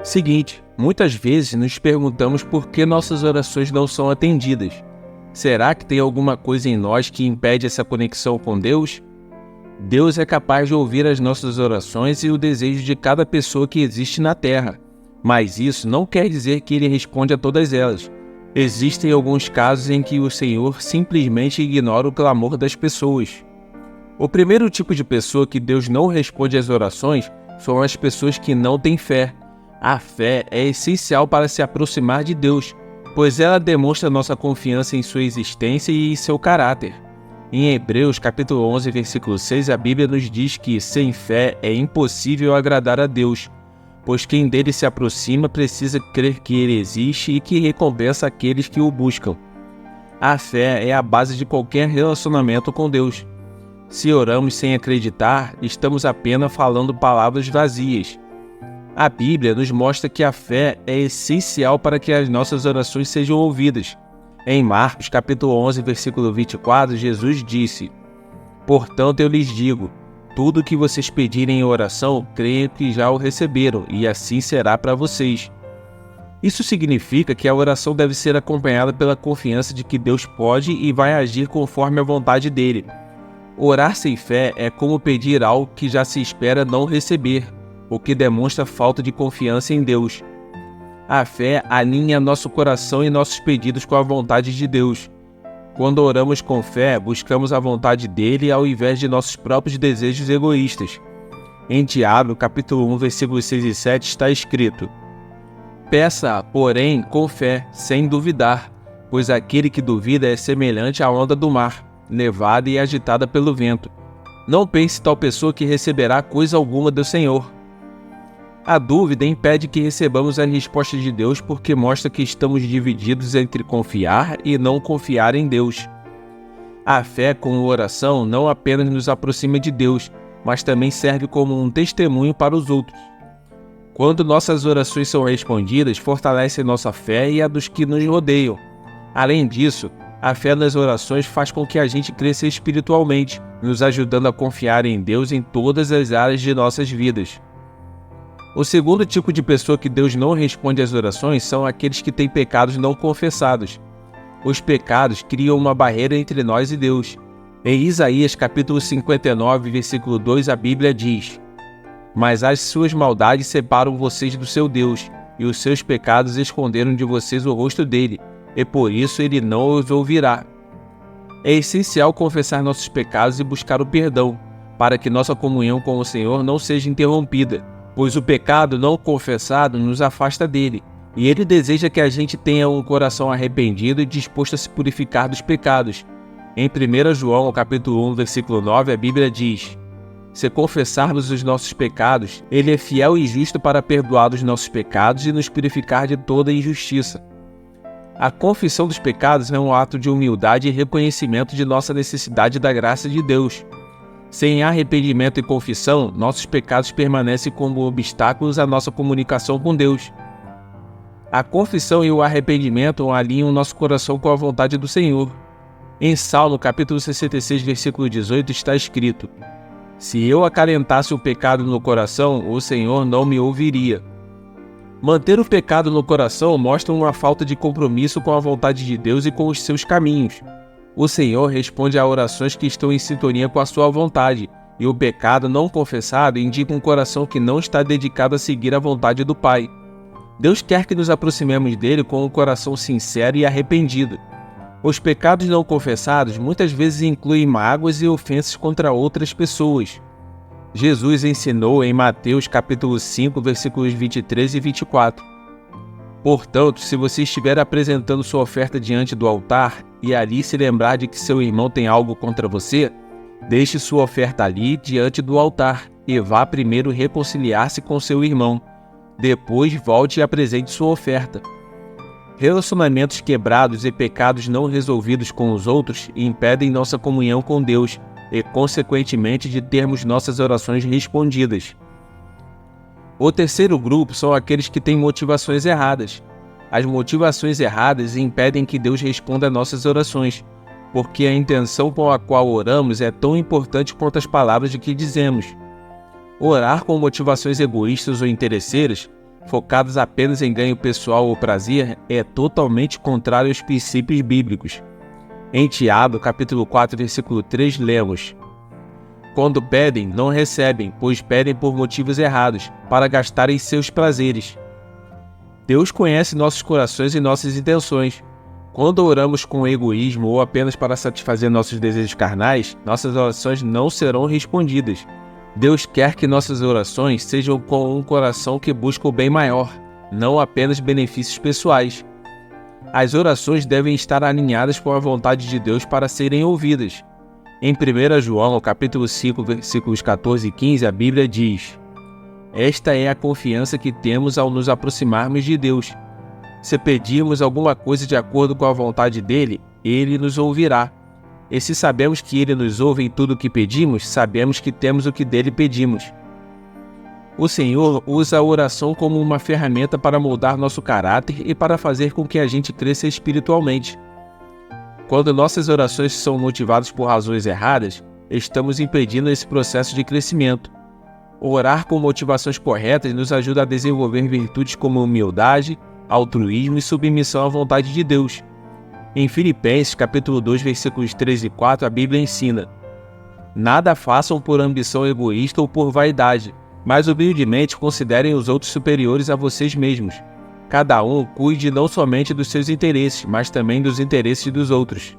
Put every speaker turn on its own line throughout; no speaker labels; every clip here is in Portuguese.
Seguinte, muitas vezes nos perguntamos por que nossas orações não são atendidas. Será que tem alguma coisa em nós que impede essa conexão com Deus? Deus é capaz de ouvir as nossas orações e o desejo de cada pessoa que existe na Terra, mas isso não quer dizer que Ele responde a todas elas. Existem alguns casos em que o Senhor simplesmente ignora o clamor das pessoas. O primeiro tipo de pessoa que Deus não responde às orações são as pessoas que não têm fé. A fé é essencial para se aproximar de Deus, pois ela demonstra nossa confiança em sua existência e em seu caráter. Em Hebreus capítulo 11, versículo 6, a Bíblia nos diz que sem fé é impossível agradar a Deus, pois quem dele se aproxima precisa crer que ele existe e que recompensa aqueles que o buscam. A fé é a base de qualquer relacionamento com Deus. Se oramos sem acreditar, estamos apenas falando palavras vazias. A Bíblia nos mostra que a fé é essencial para que as nossas orações sejam ouvidas. Em Marcos capítulo 11, versículo 24, Jesus disse: "Portanto eu lhes digo, tudo o que vocês pedirem em oração, creio que já o receberam, e assim será para vocês." Isso significa que a oração deve ser acompanhada pela confiança de que Deus pode e vai agir conforme a vontade dele. Orar sem fé é como pedir algo que já se espera não receber, o que demonstra falta de confiança em Deus. A fé alinha nosso coração e nossos pedidos com a vontade de Deus. Quando oramos com fé, buscamos a vontade dele ao invés de nossos próprios desejos egoístas. Em Tiago, capítulo 1, versículos 6 e 7 está escrito: "Peça, porém, com fé, sem duvidar, pois aquele que duvida é semelhante à onda do mar, levada e agitada pelo vento. Não pense tal pessoa que receberá coisa alguma do Senhor." A dúvida impede que recebamos a resposta de Deus porque mostra que estamos divididos entre confiar e não confiar em Deus. A fé com oração não apenas nos aproxima de Deus, mas também serve como um testemunho para os outros. Quando nossas orações são respondidas, fortalece nossa fé e a dos que nos rodeiam. Além disso, a fé nas orações faz com que a gente cresça espiritualmente, nos ajudando a confiar em Deus em todas as áreas de nossas vidas. O segundo tipo de pessoa que Deus não responde às orações são aqueles que têm pecados não confessados. Os pecados criam uma barreira entre nós e Deus. Em Isaías capítulo 59, versículo 2, a Bíblia diz: "Mas as suas maldades separam vocês do seu Deus, e os seus pecados esconderam de vocês o rosto dele, e por isso ele não os ouvirá." É essencial confessar nossos pecados e buscar o perdão, para que nossa comunhão com o Senhor não seja interrompida, pois o pecado não confessado nos afasta dele, e ele deseja que a gente tenha um coração arrependido e disposto a se purificar dos pecados. Em 1 João capítulo 1, versículo 9, a Bíblia diz: "Se confessarmos os nossos pecados, ele é fiel e justo para perdoar os nossos pecados e nos purificar de toda injustiça." A confissão dos pecados é um ato de humildade e reconhecimento de nossa necessidade da graça de Deus. Sem arrependimento e confissão, nossos pecados permanecem como obstáculos à nossa comunicação com Deus. A confissão e o arrependimento alinham nosso coração com a vontade do Senhor. Em Salmo capítulo 66, versículo 18 está escrito: "Se eu acalentasse o pecado no coração, o Senhor não me ouviria." Manter o pecado no coração mostra uma falta de compromisso com a vontade de Deus e com os seus caminhos. O Senhor responde a orações que estão em sintonia com a sua vontade, e o pecado não confessado indica um coração que não está dedicado a seguir a vontade do Pai. Deus quer que nos aproximemos dele com um coração sincero e arrependido. Os pecados não confessados muitas vezes incluem mágoas e ofensas contra outras pessoas. Jesus ensinou em Mateus capítulo 5, versículos 23 e 24. "Portanto, se você estiver apresentando sua oferta diante do altar, e ali se lembrar de que seu irmão tem algo contra você, deixe sua oferta ali diante do altar, e vá primeiro reconciliar-se com seu irmão. Depois volte e apresente sua oferta." Relacionamentos quebrados e pecados não resolvidos com os outros impedem nossa comunhão com Deus e, consequentemente, de termos nossas orações respondidas. O terceiro grupo são aqueles que têm motivações erradas. As motivações erradas impedem que Deus responda a nossas orações, porque a intenção com a qual oramos é tão importante quanto as palavras de que dizemos. Orar com motivações egoístas ou interesseiras focadas apenas em ganho pessoal ou prazer, é totalmente contrário aos princípios bíblicos. Em Tiago, capítulo 4, versículo 3, lemos: Quando pedem, não recebem, pois pedem por motivos errados, para gastarem seus prazeres. Deus conhece nossos corações e nossas intenções. Quando oramos com egoísmo ou apenas para satisfazer nossos desejos carnais, nossas orações não serão respondidas. Deus quer que nossas orações sejam com um coração que busca o bem maior, não apenas benefícios pessoais. As orações devem estar alinhadas com a vontade de Deus para serem ouvidas. Em 1 João, capítulo 5, versículos 14 e 15, a Bíblia diz: Esta é a confiança que temos ao nos aproximarmos de Deus. Se pedirmos alguma coisa de acordo com a vontade dele, ele nos ouvirá. E se sabemos que ele nos ouve em tudo o que pedimos, sabemos que temos o que dele pedimos. O Senhor usa a oração como uma ferramenta para moldar nosso caráter e para fazer com que a gente cresça espiritualmente. Quando nossas orações são motivadas por razões erradas, estamos impedindo esse processo de crescimento. Orar com motivações corretas nos ajuda a desenvolver virtudes como humildade, altruísmo e submissão à vontade de Deus. Em Filipenses, capítulo 2, versículos 3 e 4, a Bíblia ensina: Nada façam por ambição egoísta ou por vaidade, mas humildemente considerem os outros superiores a vocês mesmos. Cada um cuide não somente dos seus interesses, mas também dos interesses dos outros.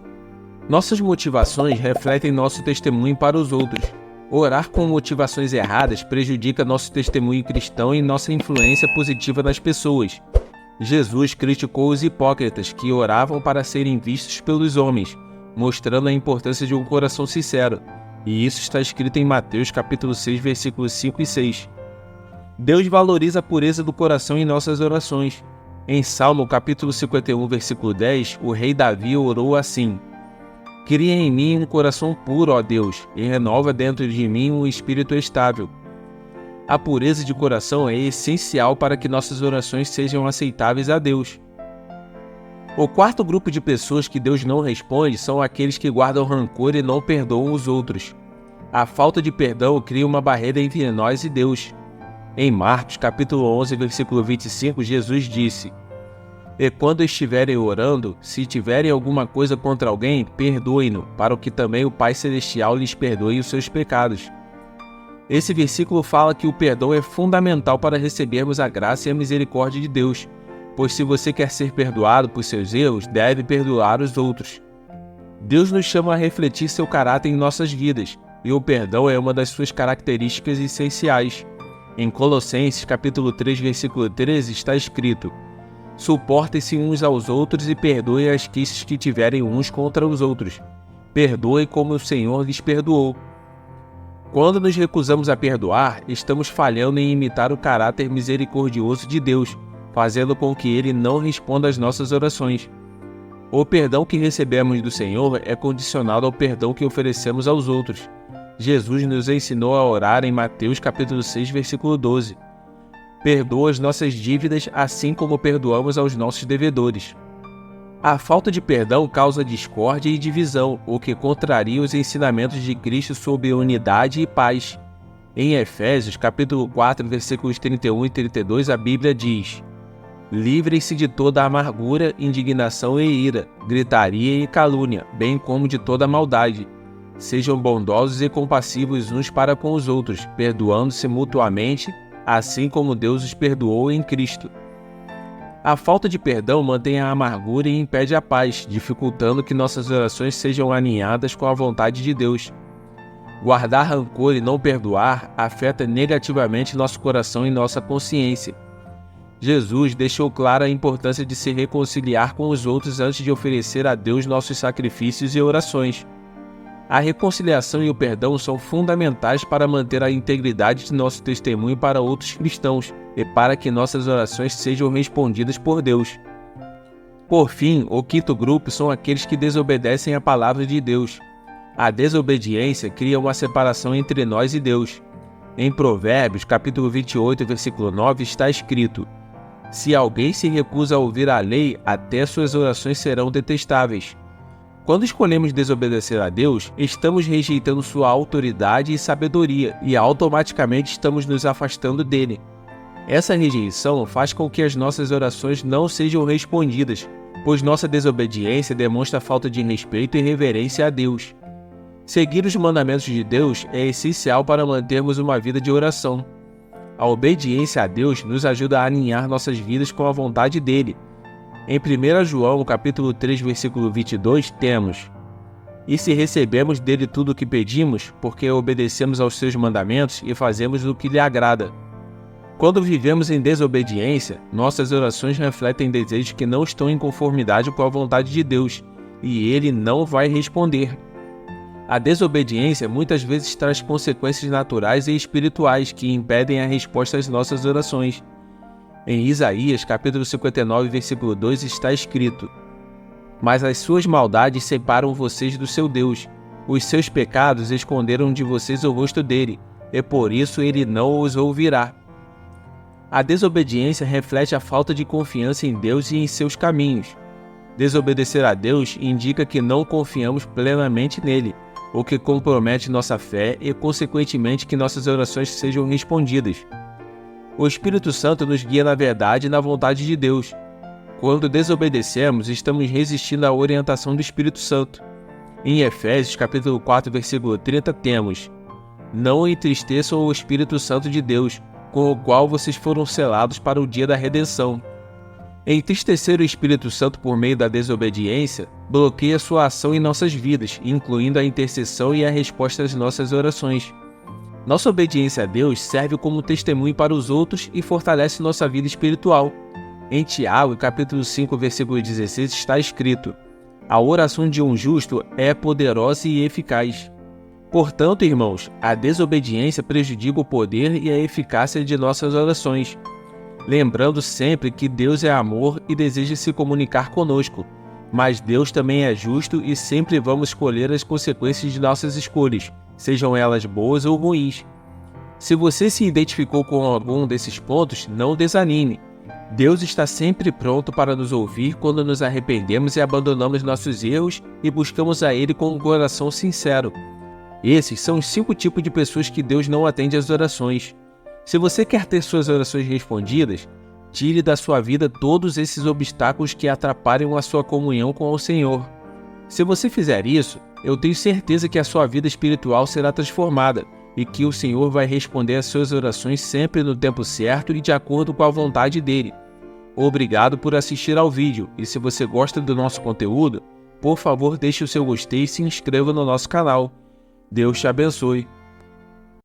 Nossas motivações refletem nosso testemunho para os outros. Orar com motivações erradas prejudica nosso testemunho cristão e nossa influência positiva nas pessoas. Jesus criticou os hipócritas que oravam para serem vistos pelos homens, mostrando a importância de um coração sincero. E isso está escrito em Mateus capítulo 6, versículos 5 e 6. Deus valoriza a pureza do coração em nossas orações. Em Salmo capítulo 51, versículo 10, o rei Davi orou assim: Cria em mim um coração puro, ó Deus, e renova dentro de mim um espírito estável. A pureza de coração é essencial para que nossas orações sejam aceitáveis a Deus. O quarto grupo de pessoas que Deus não responde são aqueles que guardam rancor e não perdoam os outros. A falta de perdão cria uma barreira entre nós e Deus. Em Marcos, capítulo 11, versículo 25, Jesus disse: E quando estiverem orando, se tiverem alguma coisa contra alguém, perdoem-no, para que também o Pai Celestial lhes perdoe os seus pecados. Esse versículo fala que o perdão é fundamental para recebermos a graça e a misericórdia de Deus, pois se você quer ser perdoado por seus erros, deve perdoar os outros. Deus nos chama a refletir seu caráter em nossas vidas, e o perdão é uma das suas características essenciais. Em Colossenses capítulo 3, versículo 13 está escrito: Suportem-se uns aos outros e perdoem as queixas que tiverem uns contra os outros. Perdoem como o Senhor lhes perdoou. Quando nos recusamos a perdoar, estamos falhando em imitar o caráter misericordioso de Deus, fazendo com que Ele não responda às nossas orações. O perdão que recebemos do Senhor é condicionado ao perdão que oferecemos aos outros. Jesus nos ensinou a orar em Mateus capítulo 6, versículo 12. Perdoa as nossas dívidas assim como perdoamos aos nossos devedores. A falta de perdão causa discórdia e divisão, o que contraria os ensinamentos de Cristo sobre unidade e paz. Em Efésios, capítulo 4, versículos 31 e 32, a Bíblia diz: Livrem-se de toda amargura, indignação e ira, gritaria e calúnia, bem como de toda maldade. Sejam bondosos e compassivos uns para com os outros, perdoando-se mutuamente, assim como Deus os perdoou em Cristo. A falta de perdão mantém a amargura e impede a paz, dificultando que nossas orações sejam alinhadas com a vontade de Deus. Guardar rancor e não perdoar afeta negativamente nosso coração e nossa consciência. Jesus deixou clara a importância de se reconciliar com os outros antes de oferecer a Deus nossos sacrifícios e orações. A reconciliação e o perdão são fundamentais para manter a integridade de nosso testemunho para outros cristãos e para que nossas orações sejam respondidas por Deus. Por fim, o quinto grupo são aqueles que desobedecem à palavra de Deus. A desobediência cria uma separação entre nós e Deus. Em Provérbios, capítulo 28, versículo 9, está escrito: Se alguém se recusa a ouvir a lei, até suas orações serão detestáveis. Quando escolhemos desobedecer a Deus, estamos rejeitando sua autoridade e sabedoria e automaticamente estamos nos afastando dele. Essa rejeição faz com que as nossas orações não sejam respondidas, pois nossa desobediência demonstra falta de respeito e reverência a Deus. Seguir os mandamentos de Deus é essencial para mantermos uma vida de oração. A obediência a Deus nos ajuda a alinhar nossas vidas com a vontade dele. Em 1 João, capítulo 3, versículo 22, temos: "E se recebemos dele tudo o que pedimos, porque obedecemos aos seus mandamentos e fazemos o que lhe agrada." Quando vivemos em desobediência, nossas orações refletem desejos que não estão em conformidade com a vontade de Deus, e ele não vai responder. A desobediência muitas vezes traz consequências naturais e espirituais que impedem a resposta às nossas orações. Em Isaías, capítulo 59, versículo 2, está escrito: "Mas as suas maldades separam vocês do seu Deus. Os seus pecados esconderam de vocês o rosto dele, e por isso ele não os ouvirá." A desobediência reflete a falta de confiança em Deus e em seus caminhos. Desobedecer a Deus indica que não confiamos plenamente nele, o que compromete nossa fé e, consequentemente, que nossas orações sejam respondidas. O Espírito Santo nos guia na verdade e na vontade de Deus. Quando desobedecemos, estamos resistindo à orientação do Espírito Santo. Em Efésios, capítulo 4, versículo 30, temos: "Não entristeçam o Espírito Santo de Deus, com o qual vocês foram selados para o dia da redenção." Entristecer o Espírito Santo por meio da desobediência bloqueia sua ação em nossas vidas, incluindo a intercessão e a resposta às nossas orações. Nossa obediência a Deus serve como testemunho para os outros e fortalece nossa vida espiritual. Em Tiago, capítulo 5, versículo 16, está escrito: "A oração de um justo é poderosa e eficaz." Portanto, irmãos, a desobediência prejudica o poder e a eficácia de nossas orações. Lembrando sempre que Deus é amor e deseja se comunicar conosco, mas Deus também é justo e sempre vamos escolher as consequências de nossas escolhas, sejam elas boas ou ruins. Se você se identificou com algum desses pontos, não desanime. Deus está sempre pronto para nos ouvir quando nos arrependemos e abandonamos nossos erros e buscamos a Ele com um coração sincero. Esses são os 5 tipos de pessoas que Deus não atende às orações. Se você quer ter suas orações respondidas, tire da sua vida todos esses obstáculos que atrapalham a sua comunhão com o Senhor. Se você fizer isso, eu tenho certeza que a sua vida espiritual será transformada e que o Senhor vai responder às suas orações sempre no tempo certo e de acordo com a vontade dele. Obrigado por assistir ao vídeo, e se você gosta do nosso conteúdo, por favor deixe o seu gostei e se inscreva no nosso canal. Deus te abençoe.